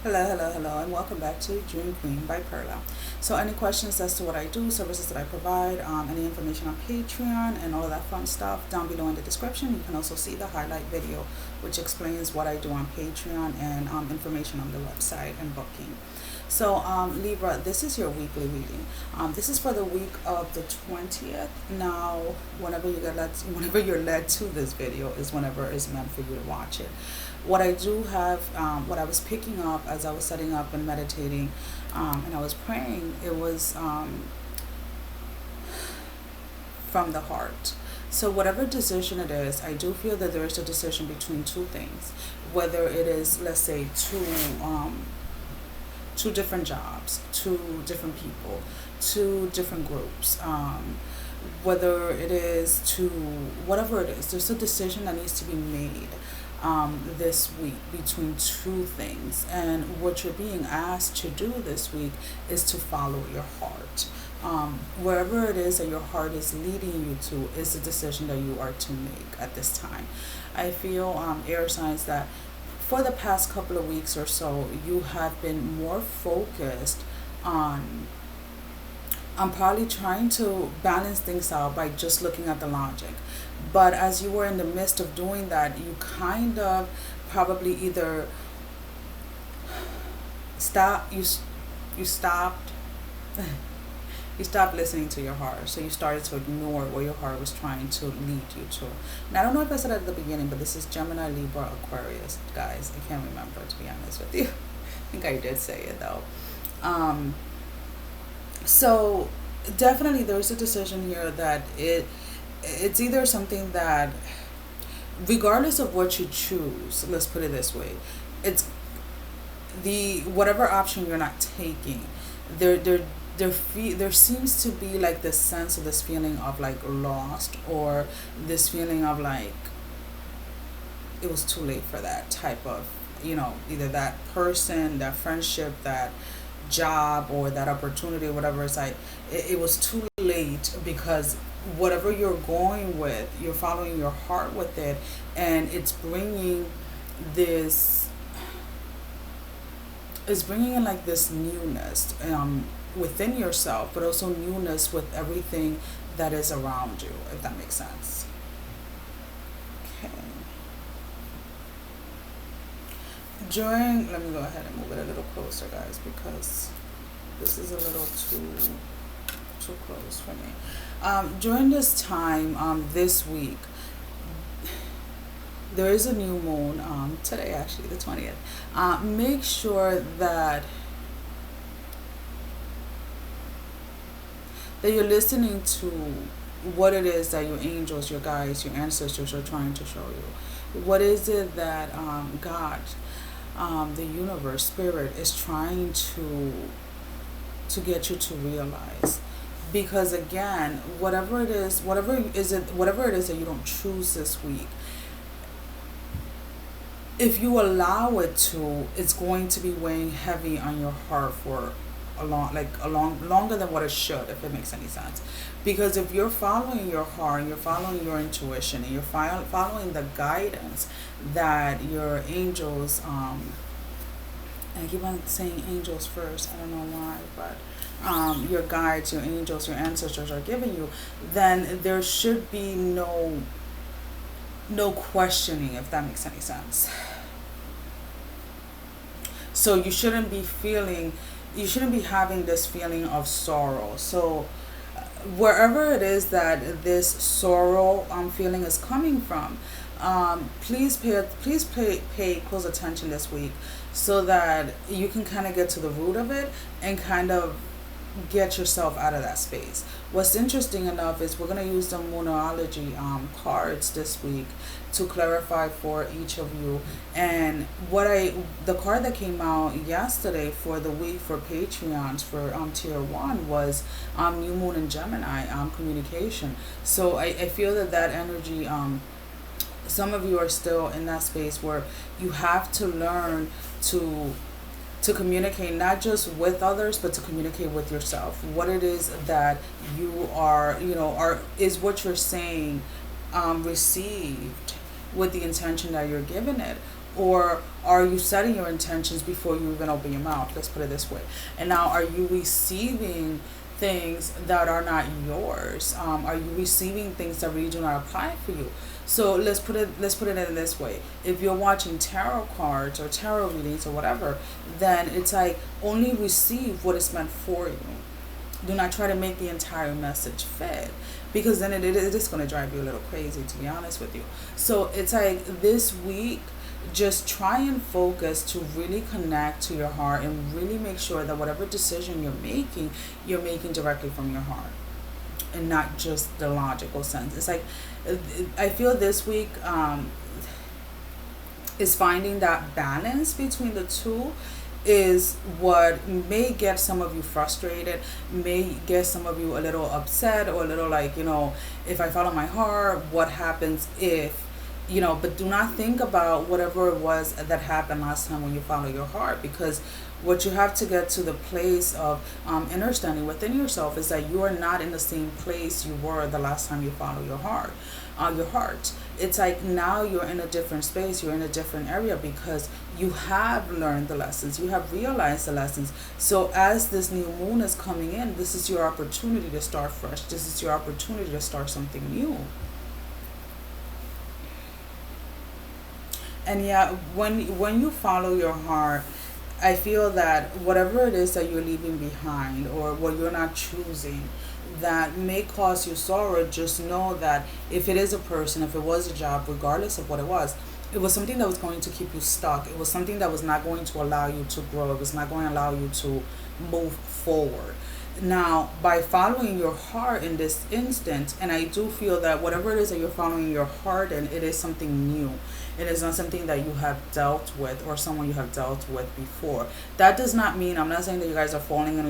Hello, and welcome back to Dream Queen by Perla. So, any questions as to what I do, services that I provide, any information on Patreon, and all of that fun stuff down below in the description. You can also see the highlight video, which explains what I do on Patreon and information on the website and booking. So, Libra, this is your weekly reading. This is for the week of the 20th. Now, whenever you're led to this video is whenever it's meant for you to watch it. What I do have, what I was picking up as I was setting up and meditating, and I was praying, it was from the heart. So whatever decision it is, I do feel that there is a decision between two things. Whether it is, let's say, two different jobs, two different people, two different groups. Whether it is to whatever it is, there's a decision that needs to be made this week between two things. And what you're being asked to do this week is to follow your heart. Wherever it is that your heart is leading you to is a decision that you are to make at this time. I feel, air signs, that for the past couple of weeks or so, you have been more focused on I'm probably trying to balance things out by just looking at the logic. But as you were in the midst of doing that, you kind of probably either you stopped you stopped listening to your heart. So you started to ignore what your heart was trying to lead you to. And I don't know if I said it at the beginning, but this is Gemini, Libra, Aquarius, guys. I can't remember, to be honest with you. I think I did say it though. So definitely there's a decision here that it's either something that, regardless of what you choose, let's put it this way, it's the whatever option you're not taking, there seems to be like this sense of this feeling of like lost, or this feeling of like it was too late for that type of, either that person, that friendship, that job, or that opportunity, whatever. It's like it was too late, because whatever you're going with, you're following your heart with it, and this it's bringing in like this newness within yourself, but also newness with everything that is around you, if that makes sense. Okay. Let me go ahead and move it a little closer, guys, because this is a little too close for me. During this time, this week, there is a new moon, today actually, the 20th. Make sure that you're listening to what it is that your angels, your guides, your ancestors are trying to show you. What is it that God, the universe, spirit, is trying to get you to realize? Because again, whatever it is that you don't choose this week, if you allow it to, it's going to be weighing heavy on your heart for longer than what it should, if it makes any sense. Because if you're following your heart, and you're following your intuition, and you're following the guidance that your angels, and I keep on saying angels first, I don't know why, but your guides, your angels, your ancestors are giving you, then there should be no questioning, if that makes any sense. So you shouldn't be having this feeling of sorrow. So wherever it is that this sorrow feeling is coming from, please pay close attention this week, so that you can kind of get to the root of it and kind of get yourself out of that space. What's interesting enough is we're going to use the Moonology cards this week to clarify for each of you. And the card that came out yesterday for the week for Patreons for tier 1 was New Moon in Gemini, communication. So I feel that energy, some of you are still in that space where you have to learn to communicate, not just with others, but to communicate with yourself. What it is that you are, is what you're saying received with the intention that you're giving it? Or Are you setting your intentions before you even open your mouth? Let's put it this way. And now, are you receiving things that are not yours? Are you receiving things that really do not apply for you? So let's put it in this way. If you're watching tarot cards or tarot readings or whatever, then it's like only receive what is meant for you. Do not try to make the entire message fit, because then it is going to drive you a little crazy, to be honest with you. So it's like this week, just try and focus to really connect to your heart and really make sure that whatever decision you're making directly from your heart and not just the logical sense. It's like, I feel this week is finding that balance between the two is what may get some of you frustrated, may get some of you a little upset, or a little like, if I follow my heart, what happens if, but do not think about whatever it was that happened last time when you follow your heart, because what you have to get to the place of understanding within yourself is that you are not in the same place you were the last time you follow your heart. It's like now you're in a different space, you're in a different area, because you have learned the lessons, you have realized the lessons. So as this new moon is coming in, this is your opportunity to start fresh. This is your opportunity to start something new. And yeah, when you follow your heart, I feel that whatever it is that you're leaving behind or what you're not choosing that may cause you sorrow, just know that if it is a person, if it was a job, regardless of what it was something that was going to keep you stuck. It was something that was not going to allow you to grow. It was not going to allow you to move forward. Now, by following your heart in this instance, and I do feel that whatever it is that you're following your heart in, it is something new. It is not something that you have dealt with or someone you have dealt with before. That does not mean, I'm not saying that you guys are falling in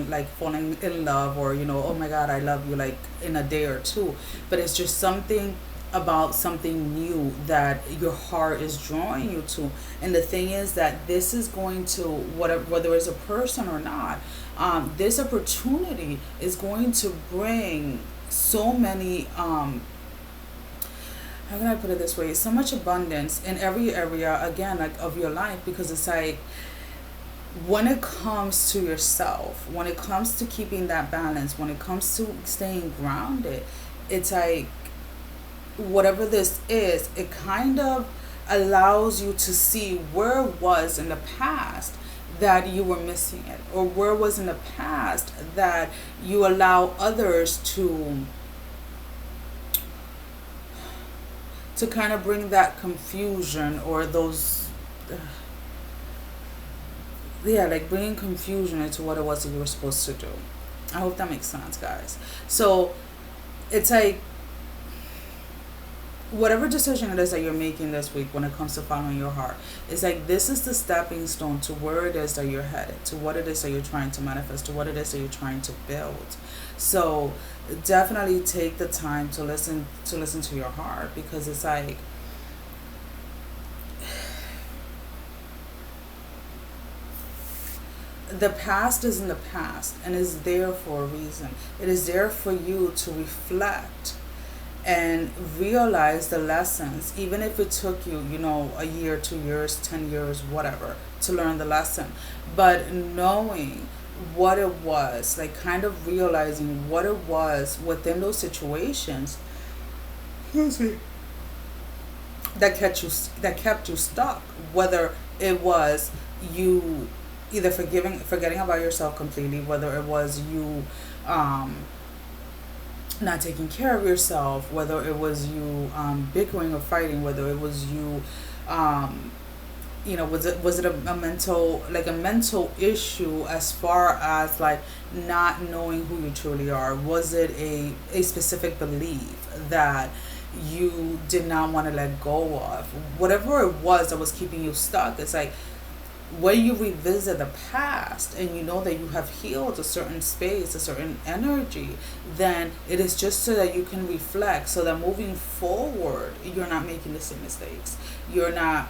love, or, oh my God, I love you, like in a day or two. But it's just something about something new that your heart is drawing you to. And the thing is that this is going to, whether it's a person or not, this opportunity is going to bring so many, how can I put it this way, so much abundance in every area, again, like of your life, because it's like, when it comes to yourself, when it comes to keeping that balance, when it comes to staying grounded, it's like, whatever this is, it kind of allows you to see where it was in the past that you were missing it, or where it was in the past that you allow others to kind of bring that confusion, or those like bringing confusion into what it was that you were supposed to do. I hope that makes sense, guys. So it's like, whatever decision it is that you're making this week when it comes to following your heart, it's like, this is the stepping stone to where it is that you're headed, to what it is that you're trying to manifest, to what it is that you're trying to build. So definitely take the time to listen to your heart, because it's like, the past is in the past and is there for a reason. It is there for you to reflect and realize the lessons, even if it took you, a year, 2 years, 10 years, whatever, to learn the lesson. But knowing what it was, like kind of realizing what it was within those situations that kept you stuck, whether it was you either forgetting about yourself completely, whether it was you not taking care of yourself, whether it was you bickering or fighting, whether it was you was it a mental issue, as far as like not knowing who you truly are? Was it a specific belief that you did not want to let go of? Whatever it was that was keeping you stuck, it's like, when you revisit the past and you know that you have healed a certain space, a certain energy, then it is just so that you can reflect, so that moving forward, you're not making the same mistakes. You're not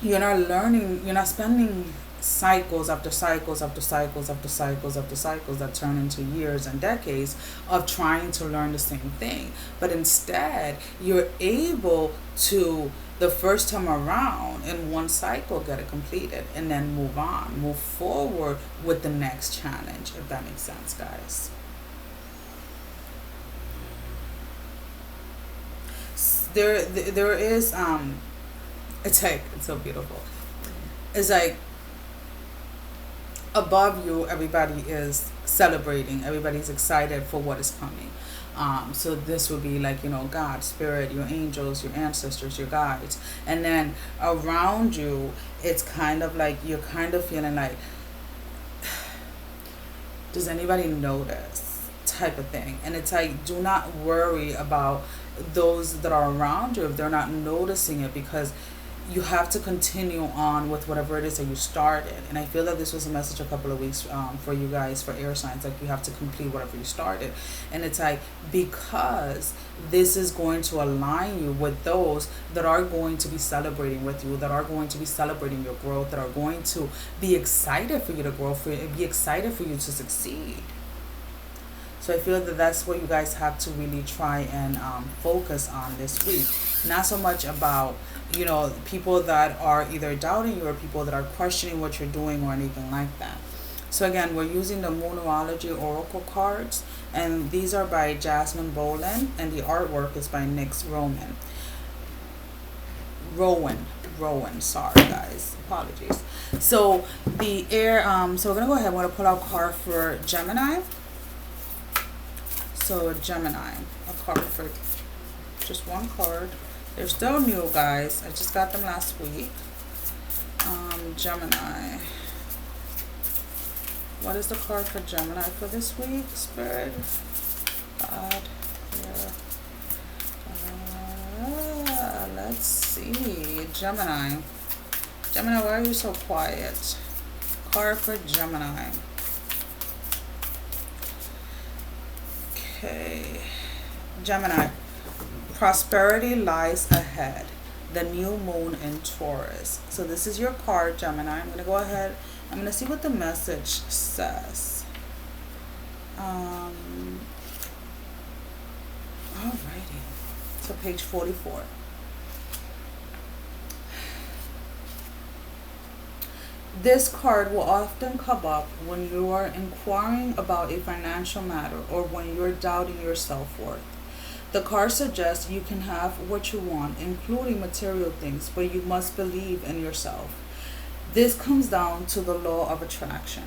learning, you're not spending cycles after cycles after cycles after cycles after cycles that turn into years and decades of trying to learn the same thing. But instead, you're able to the first time around in one cycle, get it completed, and then move forward with the next challenge, if that makes sense, guys. There is it's like, it's so beautiful. It's like above you, everybody is celebrating, everybody's excited for what is coming. So this would be like, God, spirit, your angels, your ancestors, your guides. And then around you, it's kind of like you're kind of feeling like, does anybody notice, type of thing. And it's like, do not worry about those that are around you if they're not noticing it, because you have to continue on with whatever it is that you started. And I feel that this was a message a couple of weeks for you guys, for air signs, like you have to complete whatever you started. And it's like, because this is going to align you with those that are going to be celebrating with you, that are going to be celebrating your growth, that are going to be excited for you to grow, be excited for you to succeed. So I feel that that's what you guys have to really try and focus on this week. Not so much about, people that are either doubting you or people that are questioning what you're doing or anything like that. So again, we're using the Moonology Oracle cards, and these are by Jasmine Boland, and the artwork is by Nyx Rowan, sorry guys, apologies. So the air, so we're gonna go ahead, we're gonna pull out a card for Gemini. So Gemini, a card for just one card. They're still new, guys. I just got them last week. Gemini. What is the card for Gemini for this week? Spirit. God. Yeah. Let's see. Gemini. Gemini, why are you so quiet? Card for Gemini. Okay. Gemini. Prosperity lies ahead. The new moon in Taurus. So this is your card, Gemini. I'm going to go ahead. I'm going to see what the message says. Alrighty. So page 44. This card will often come up when you are inquiring about a financial matter or when you're doubting your self-worth. The card suggests you can have what you want, including material things, but you must believe in yourself. This comes down to the law of attraction.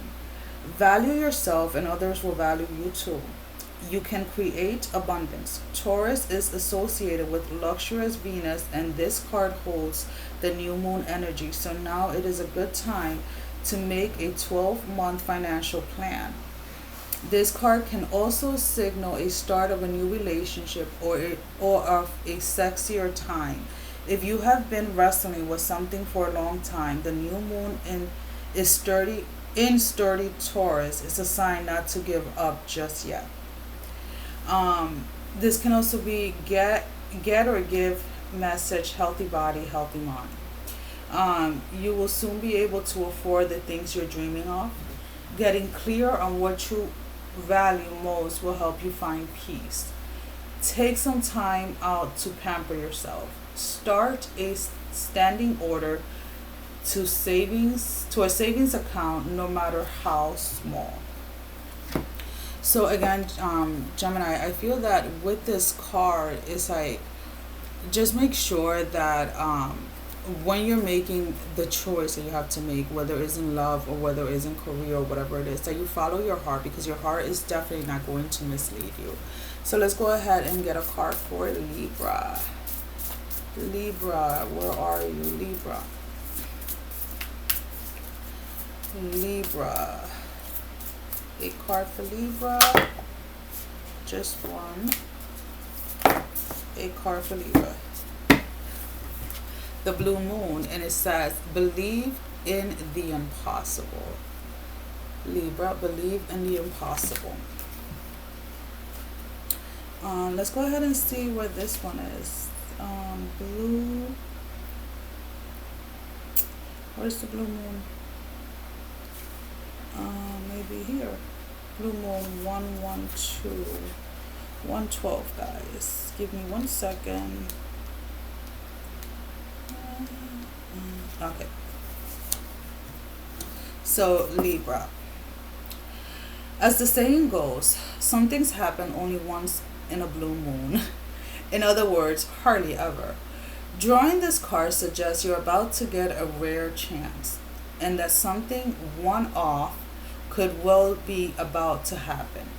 Value yourself and others will value you too. You can create abundance. Taurus is associated with luxurious Venus, and this card holds the new moon energy. So now it is a good time to make a 12-month financial plan. This card can also signal a start of a new relationship or of a sexier time. If you have been wrestling with something for a long time, the new moon sturdy Taurus is a sign not to give up just yet. This can also be get or give message, healthy body, healthy mind. You will soon be able to afford the things you're dreaming of. Getting clear on what you value most will help you find peace. Take some time out to pamper yourself. Start a standing order to a savings account, no matter how small. So again, Gemini, I feel that with this card, it's like, just make sure that when you're making the choice that you have to make, whether it's in love or whether it's in career or whatever it is, that you follow your heart, because your heart is definitely not going to mislead you. So let's go ahead and get a card for Libra. Libra, where are you, Libra? Libra. A card for Libra. Just one. A card for Libra. The blue moon, and it says, believe in the impossible. Libra, believe in the impossible. Let's go ahead and see where this one is. Blue. Where's the blue moon? Maybe here. Blue moon 112. 112, guys. Give me 1 second. Okay. So, Libra. As the saying goes, some things happen only once in a blue moon. In other words, hardly ever. Drawing this card suggests you're about to get a rare chance and that something one off could well be about to happen.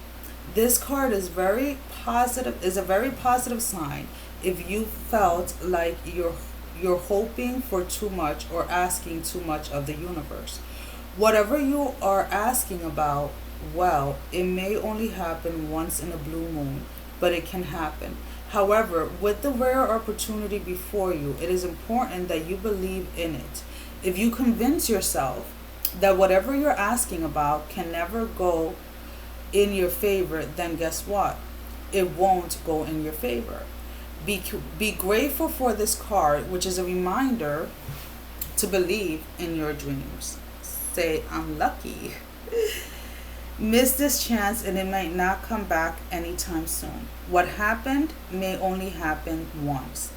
This card is a very positive sign if you felt like you're hoping for too much or asking too much of the universe. Whatever you are asking about, well, it may only happen once in a blue moon, but it can happen. However, with the rare opportunity before you, it is important that you believe in it. If you convince yourself that whatever you're asking about can never go in your favor, then guess what? It won't go in your favor. Be grateful for this card, which is a reminder to believe in your dreams. Say, I'm lucky. Miss this chance and it might not come back anytime soon. What happened may only happen once.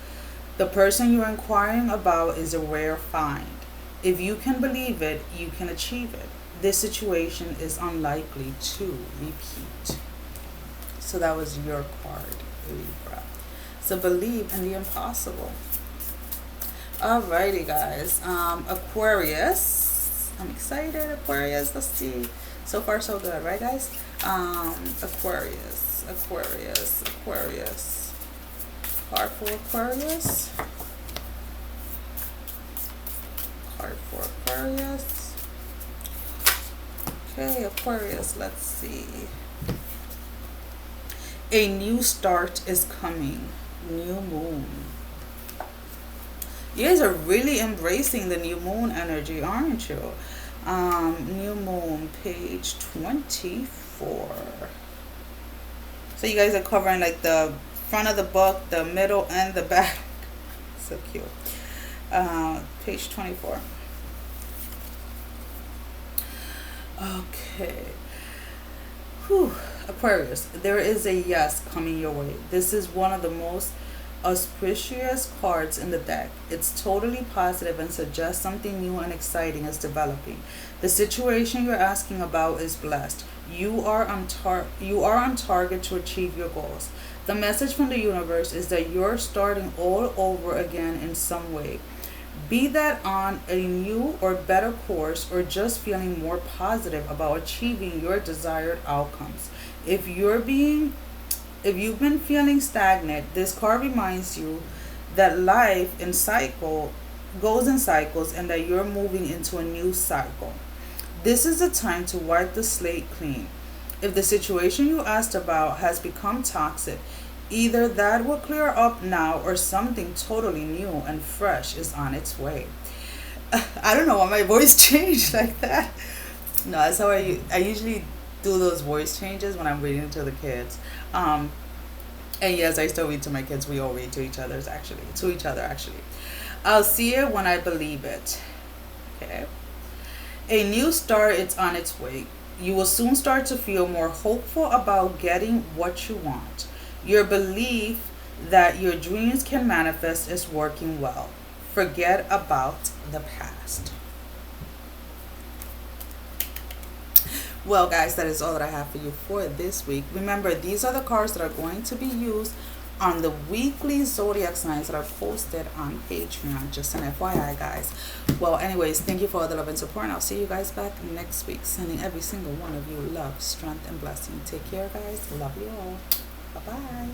The person you're inquiring about is a rare find. If you can believe it, you can achieve it. This situation is unlikely to repeat. So that was your card, Libra. So believe in the impossible. Alrighty, guys. Aquarius. I'm excited, Aquarius. Let's see. So far, so good, right, guys? Aquarius. Card for Aquarius. Card for Aquarius. Okay, Aquarius, let's see. A new start is coming. New moon. You guys are really embracing the new moon energy, aren't you? New moon, page 24. So you guys are covering like the front of the book, the middle, and the back. So cute. Page 24. Okay. Whew. Aquarius, there is a yes coming your way. This is one of the most auspicious cards in the deck. It's totally positive and suggests something new and exciting is developing. The situation you're asking about is blessed. You are on target to achieve your goals. The message from the universe is that you're starting all over again in some way. Be that on a new or better course or just feeling more positive about achieving your desired outcomes. If you've been feeling stagnant, this card reminds you that life goes in cycles and that you're moving into a new cycle. This is the time to wipe the slate clean. If the situation you asked about has become toxic, either that will clear up now or something totally new and fresh is on its way. I don't know why my voice changed like that. No, that's how I usually do those voice changes when I'm reading to the kids. And yes, I still read to my kids. We all read to each other actually. I'll see it when I believe it. Okay. A new start is on its way. You will soon start to feel more hopeful about getting what you want. Your belief that your dreams can manifest is working well. Forget about the past. Well, guys, that is all that I have for you for this week. Remember, these are the cards that are going to be used on the weekly zodiac signs that are posted on Patreon. Just an FYI, guys. Well, anyways, thank you for all the love and support, and I'll see you guys back next week. Sending every single one of you love, strength, and blessing. Take care, guys. Love you all. Bye-bye.